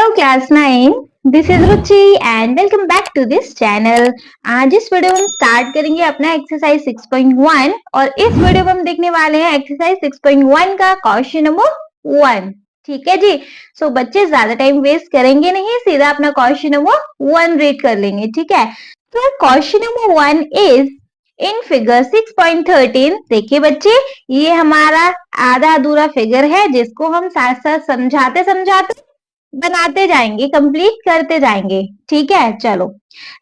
Class 9, this is Ruchi and welcome back to this channel. आज इस video में हम स्टार्ट करेंगे अपना एक्सरसाइज 6.1 और इस वीडियो में हम देखने वाले हैं एक्सरसाइज 6.1 का क्वेश्चन नंबर 1। ठीक है जी। बच्चे ज्यादा टाइम वेस्ट करेंगे नहीं, सीधा अपना क्वेश्चन नंबर 1 रीड कर लेंगे। ठीक है, तो question number 1 is in figure 6.13। देखिए बच्चे, ये हमारा आधा अधूरा फिगर है जिसको हम साथ साथ समझाते समझाते बनाते जाएंगे, कंप्लीट करते जाएंगे। ठीक है, चलो।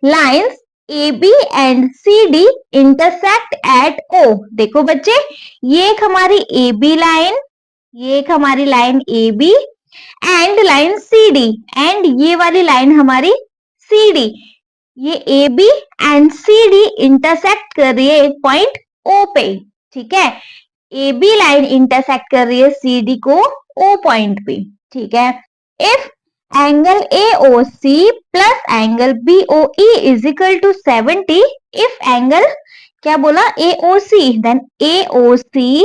Lines A B and C D intersect at O. देखो बच्चे, ये एक हमारी ए बी लाइन, ये एक हमारी line A B and line C D, and ये वाली लाइन हमारी सी डी। ये A B and C D intersect कर रही है एक पॉइंट ओ पे। ठीक है, ए बी लाइन इंटरसेक्ट कर रही है सी डी को ओ पॉइंट पे। ठीक है, if angle AOC plus angle BOE is equal to 70, if angle क्या बोला AOC, देन AOC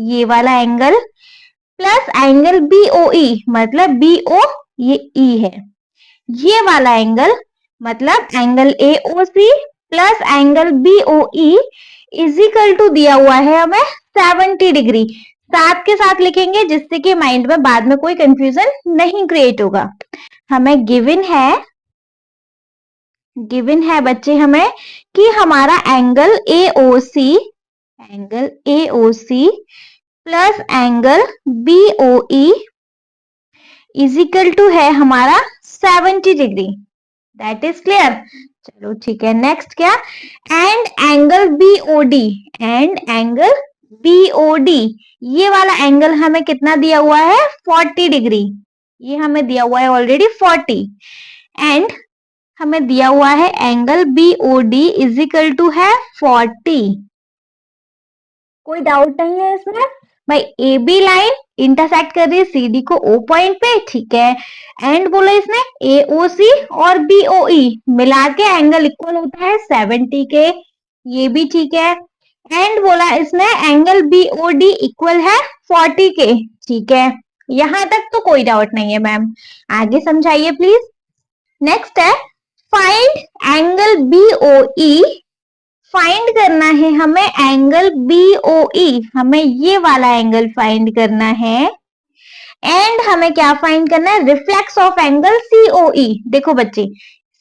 ये वाला एंगल प्लस एंगल BOE मतलब BO ये E है, ये वाला एंगल मतलब angle AOC plus angle BOE is equal to दिया हुआ है हमें 70 डिग्री। साथ के साथ लिखेंगे जिससे कि माइंड में बाद में कोई कंफ्यूजन नहीं क्रिएट होगा। हमें गिवन है बच्चे हमें कि हमारा angle AOC plus angle BOE is equal to है हमारा 70 डिग्री। That is clear. चलो ठीक है, नेक्स्ट क्या, एंड एंगल BOD ये वाला एंगल हमें कितना दिया हुआ है 40 डिग्री, ये हमें दिया हुआ है ऑलरेडी 40, एंड हमें दिया हुआ है angle BOD is equal to है 40। कोई डाउट नहीं है इसमें भाई। ए बी लाइन इंटरसेक्ट कर रही है CD को O पॉइंट पे। ठीक है, एंड बोला इसने AOC और BOE मिला के एंगल इक्वल होता है 70 के, ये भी ठीक है। एंड बोला इसने एंगल BOD इक्वल है 40 के। ठीक है, यहां तक तो कोई डाउट नहीं है मैम, आगे समझाइए प्लीज। नेक्स्ट है फाइंड एंगल BOE। फाइंड करना है हमें एंगल BOE, हमें ये वाला एंगल फाइंड करना है। एंड हमें क्या फाइंड करना है, रिफ्लेक्स ऑफ एंगल COE। देखो बच्चे,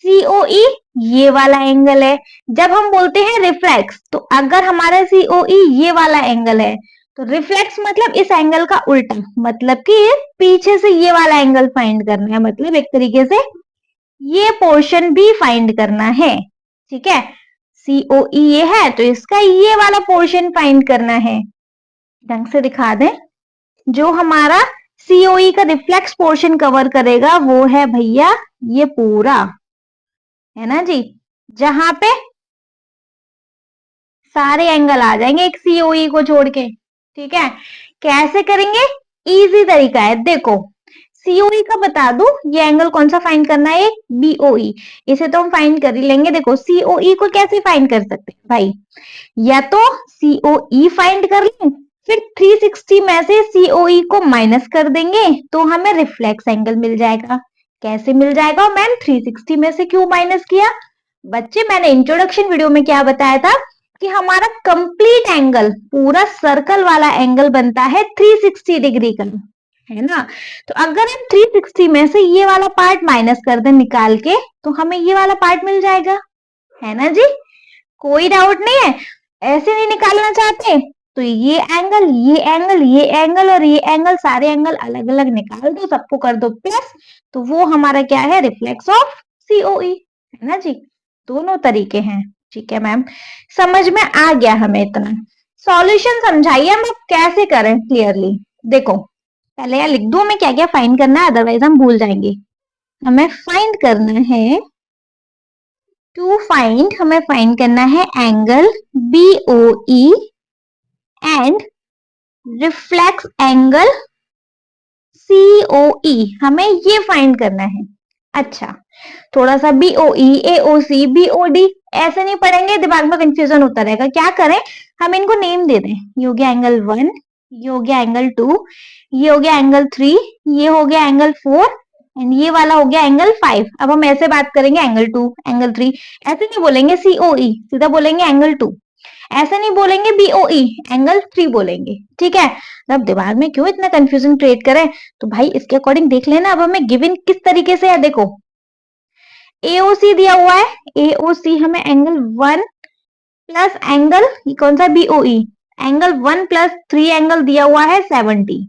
COE ये वाला एंगल है, जब हम बोलते हैं रिफ्लेक्स तो अगर हमारा COE ये वाला एंगल है तो रिफ्लेक्स मतलब इस एंगल का उल्टा, मतलब कि पीछे से ये वाला एंगल फाइंड करना है, मतलब एक तरीके से ये पोर्शन भी फाइंड करना है। ठीक है, COE ये है तो इसका ये वाला पोर्शन फाइंड करना है। ढंग से दिखा दें, जो हमारा COE का रिफ्लेक्स पोर्शन कवर करेगा वो है भैया ये पूरा, है ना जी, जहां पे सारे एंगल आ जाएंगे एक COE को छोड़ के। ठीक है, कैसे करेंगे, इजी तरीका है। देखो COE का बता दूं, ये एंगल कौन सा फाइंड करना है, BOE, इसे तो हम फाइंड कर ही लेंगे। देखो COE को कैसे फाइंड कर सकते हैं भाई, या तो COE फाइंड कर लें, फिर 360 में से COE को माइनस कर देंगे तो हमें रिफ्लेक्स एंगल मिल जाएगा। कैसे मिल जाएगा मैम, 360 में से क्यों माइनस किया? बच्चे मैंने इंट्रोडक्शन वीडियो में क्या बताया था कि हमारा कंप्लीट एंगल, पूरा सर्कल वाला एंगल बनता है 360 डिग्री का, है ना। तो अगर हम 360 में से ये वाला पार्ट माइनस कर दें निकाल के तो हमें ये वाला पार्ट मिल जाएगा, है ना जी। कोई डाउट नहीं है। ऐसे नहीं निकालना चाहते तो ये एंगल, ये एंगल, ये एंगल और ये एंगल, सारे एंगल अलग अलग निकाल दो, सबको कर दो प्लस, तो वो हमारा क्या है, रिफ्लेक्स ऑफ COE, है ना जी। दोनों तरीके हैं। ठीक है मैम, समझ में आ गया हमें इतना। सॉल्यूशन समझाइए हम कैसे करें क्लियरली। देखो पहले यार लिख दो हमें क्या क्या फाइंड करना है, अदरवाइज हम भूल जाएंगे। हमें फाइंड करना है, हमें फाइंड करना है angle BOE and reflex angle COE, हमें ये फाइंड करना है। अच्छा, थोड़ा सा BOE, AOC, BOD ऐसे नहीं पढ़ेंगे, दिमाग में कंफ्यूजन होता रहेगा। क्या करें, हम इनको नेम दे दें, ये हो गया एंगल 1, ये हो गया एंगल 2, ये हो गया एंगल 3, ये हो गया एंगल 4 एंड ये वाला हो गया एंगल 5। अब हम ऐसे बात करेंगे एंगल 2, एंगल 3, ऐसे नहीं बोलेंगे COE, सीधा बोलेंगे एंगल 2। ऐसे नहीं बोलेंगे BOE, एंगल 3 बोलेंगे, ठीक है। अब दिमाग में क्यों इतना कंफ्यूजन क्रिएट करें, तो भाई इसके अकॉर्डिंग देख लेना। अब हमें गिवन किस तरीके से है, देखो AOC दिया हुआ है, AOC हमें एंगल 1 प्लस एंगल, ये कौन सा BOE, एंगल 1 प्लस 3 एंगल दिया हुआ है 70।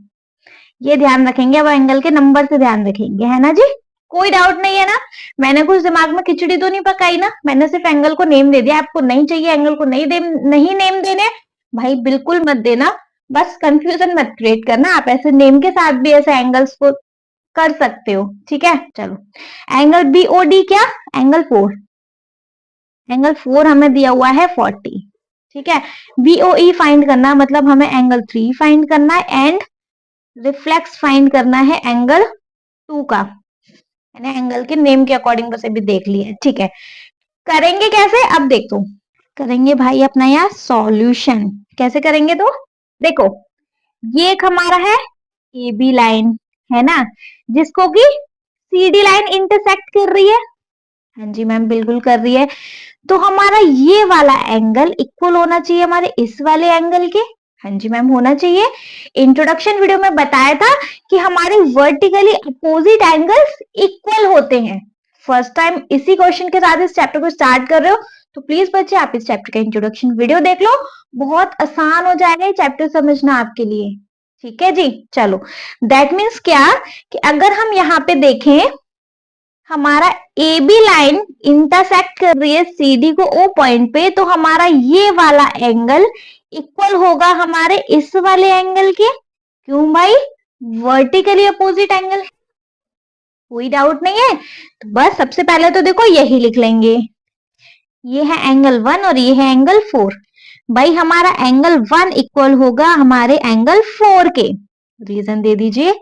ये ध्यान रखेंगे, अब एंगल के नंबर से ध्यान रखेंगे, है ना जी। कोई डाउट नहीं है ना, मैंने कुछ दिमाग में खिचड़ी तो नहीं पकाई ना, मैंने सिर्फ एंगल को नेम दे दिया। आपको नहीं चाहिए एंगल को नहीं नेम देने, भाई बिल्कुल मत देना, बस कंफ्यूजन मत क्रिएट करना। आप ऐसे नेम के साथ भी ऐसे एंगल्स को कर सकते हो, ठीक है। चलो एंगल BOD क्या, एंगल 4, एंगल 4 हमें दिया हुआ है 40, ठीक है। BOE फाइंड करना, मतलब हमें एंगल 3 फाइंड करना है, एंड रिफ्लेक्स फाइंड करना है एंगल 2 का। मैंने एंगल के नेम के अकॉर्डिंग बस अभी देख लिया, ठीक है। करेंगे कैसे, अब देखो करेंगे भाई अपना यहाँ सॉल्यूशन। कैसे करेंगे, तो देखो ये एक हमारा है AB लाइन, है ना, जिसको कि CD लाइन इंटरसेक्ट कर रही है। हाँ जी मैम बिल्कुल कर रही है। तो हमारा ये वाला एंगल इक्वल होना चाहिए हमारे इस वाले एंगल के। हाँ जी मैम होना चाहिए। इंट्रोडक्शन वीडियो में बताया था कि हमारे वर्टिकली अपोजिट एंगल्स इक्वल होते हैं। फर्स्ट टाइम इसी क्वेश्चन के साथ इस चैप्टर को स्टार्ट कर रहे हो तो प्लीज बच्चे आप इस चैप्टर का इंट्रोडक्शन वीडियो देख लो, बहुत आसान हो जाएगा ये चैप्टर समझना आपके लिए, ठीक है जी। चलो दैट मीन्स क्या कि अगर हम यहाँ पे देखें हमारा AB लाइन इंटरसेक्ट कर रही है CD को O पॉइंट पे, तो हमारा ये वाला एंगल इक्वल होगा हमारे इस वाले एंगल के। क्यों भाई, वर्टिकली अपोजिट एंगल, कोई डाउट नहीं है। तो बस सबसे पहले तो देखो यही लिख लेंगे, ये है एंगल 1 और ये है एंगल 4। भाई हमारा एंगल 1 इक्वल होगा हमारे एंगल 4 के। रीजन दे दीजिए,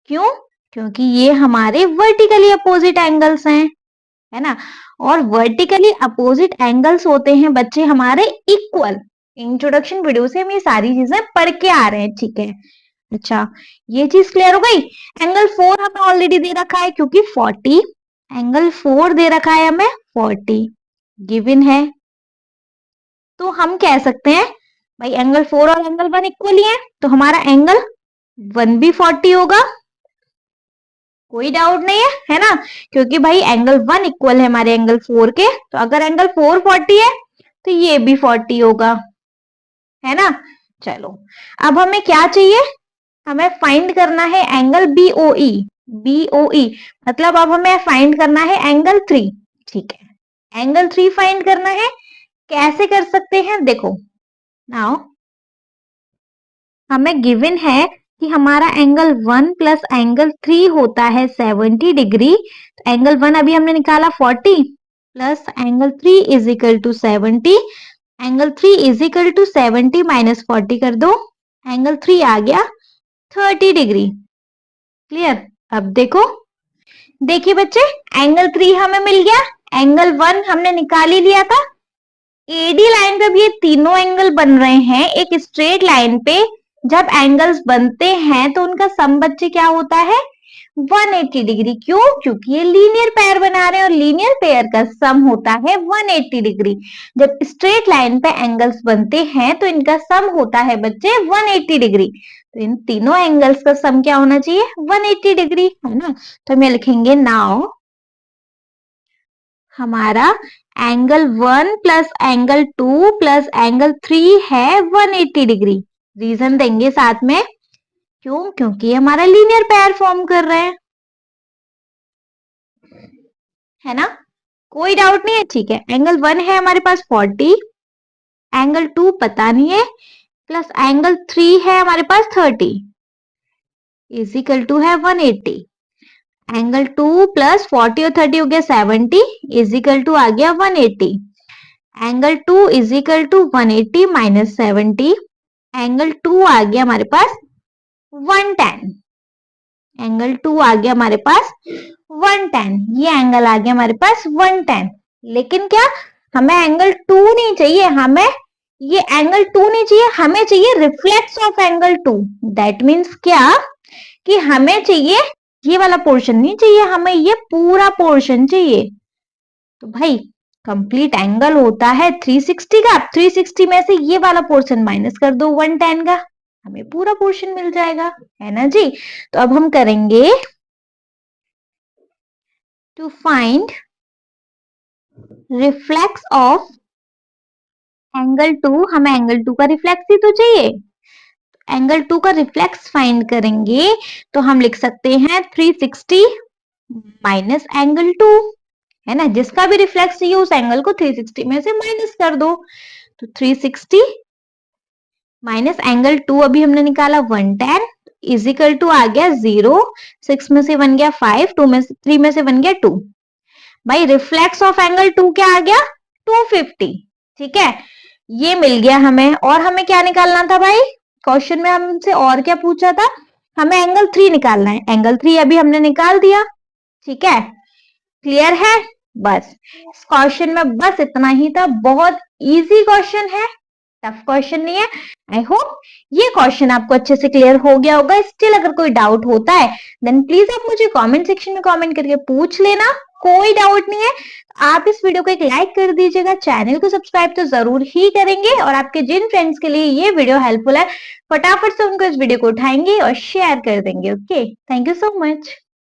क्यों, क्योंकि ये हमारे वर्टिकली अपोजिट एंगल्स हैं, है ना। और वर्टिकली अपोजिट एंगल्स होते हैं बच्चे हमारे इक्वल। इंट्रोडक्शन वीडियो से हम ये सारी चीजें पढ़ के आ रहे हैं, ठीक है। अच्छा ये चीज क्लियर हो गई। एंगल 4 हमें ऑलरेडी दे रखा है क्योंकि 40, एंगल 4 दे रखा है हमें 40 गिवन है। तो हम कह सकते हैं भाई एंगल 4 और एंगल 1 इक्वल ही है, तो हमारा एंगल 1 भी 40 होगा, कोई डाउट नहीं है ना। क्योंकि भाई एंगल 1 इक्वल है हमारे एंगल 4 के, तो अगर एंगल 4 40 है तो ये भी 40 होगा, है ना। चलो अब हमें क्या चाहिए, हमें फाइंड करना है एंगल BOE। BOE मतलब अब हमें फाइंड करना है एंगल 3, ठीक है। एंगल 3 फाइंड करना है, कैसे कर सकते हैं, देखो नाउ हमें गिवन है कि हमारा एंगल 1 प्लस एंगल 3 होता है 70 डिग्री। तो एंगल 1 अभी हमने निकाला 40 plus angle 3 is equal to 70। Angle 3 is equal to 70 minus 40 कर दो, एंगल 3 आ गया 30 डिग्री। क्लियर। अब देखो, देखिए बच्चे एंगल 3 हमें मिल गया, एंगल 1 हमने निकाल ही लिया था। AD लाइन पे भी ये तीनों एंगल बन रहे हैं एक स्ट्रेट लाइन पे। जब एंगल्स बनते हैं तो उनका सम बच्चे क्या होता है 180 डिग्री। क्यों, क्योंकि ये लीनियर पेयर बना रहे हैं और लीनियर पेयर का सम होता है 180 डिग्री। जब स्ट्रेट लाइन पे एंगल्स बनते हैं तो इनका सम होता है बच्चे 180 डिग्री। तो इन तीनों एंगल्स का सम क्या होना चाहिए 180 डिग्री, है ना। तो हम लिखेंगे नाउ हमारा angle 1 plus angle 2 plus angle 3 है 180 डिग्री। रीजन देंगे साथ में, क्यों, क्योंकि हमारा लीनियर पेयर फॉर्म कर रहे हैं, है ना। कोई डाउट नहीं है, ठीक है। एंगल 1 है हमारे पास 40, एंगल 2 पता नहीं है, प्लस एंगल 3 है हमारे पास 30 इज इक्वल टू है 180। एंगल 2 प्लस 40 और 30 हो गया 70 इज इक्वल टू आ गया 180। Angle 2 is equal to 180 minus 70, angle 2 आ गया हमारे पास 110। एंगल 2 आ गया हमारे पास 110, ये एंगल आ गया हमारे पास 110। लेकिन क्या, हमें एंगल 2 नहीं चाहिए, हमें ये एंगल 2 नहीं चाहिए, हमें चाहिए reflex of angle 2। That means क्या कि हमें चाहिए ये वाला पोर्शन नहीं चाहिए हमें, ये पूरा पोर्शन चाहिए। तो भाई कंप्लीट एंगल होता है 360 का। 360 में से ये वाला पोर्शन माइनस कर दो 110 का, हमें पूरा पोर्शन मिल जाएगा, है ना जी। तो अब हम करेंगे to find reflex of angle 2। हमें एंगल 2 का रिफ्लेक्स ही तो चाहिए। एंगल 2 का रिफ्लेक्स फाइंड करेंगे तो हम लिख सकते हैं 360 माइनस एंगल 2, है ना। जिसका भी रिफ्लेक्स चाहिए उस एंगल को 360 में से माइनस कर दो। तो 360 माइनस एंगल 2 अभी हमने निकाला 110 इज इक्वल टू आ गया 0, 6 में से 1 गया 5, 2 में से 3 में से 1 गया 2। भाई रिफ्लेक्स ऑफ एंगल 2 क्या आ गया 250। ठीक है, ये मिल गया हमें। और हमें क्या निकालना था भाई, क्वेश्चन में हमसे और क्या पूछा था, हमें एंगल 3 निकालना है। एंगल 3 अभी हमने निकाल दिया। ठीक है, क्लियर है। बस इस क्वेश्चन में बस इतना ही था, बहुत इजी क्वेश्चन है, टफ क्वेश्चन नहीं है। आई होप ये क्वेश्चन आपको अच्छे से क्लियर हो गया होगा। स्टिल अगर कोई डाउट होता है देन प्लीज आप मुझे कमेंट सेक्शन में कमेंट करके पूछ लेना, कोई डाउट नहीं है। आप इस वीडियो को एक लाइक कर दीजिएगा, चैनल को सब्सक्राइब तो जरूर ही करेंगे, और आपके जिन फ्रेंड्स के लिए ये वीडियो हेल्पफुल है फटाफट से उनको इस वीडियो को उठाएंगे और शेयर कर देंगे। Okay, thank you so much.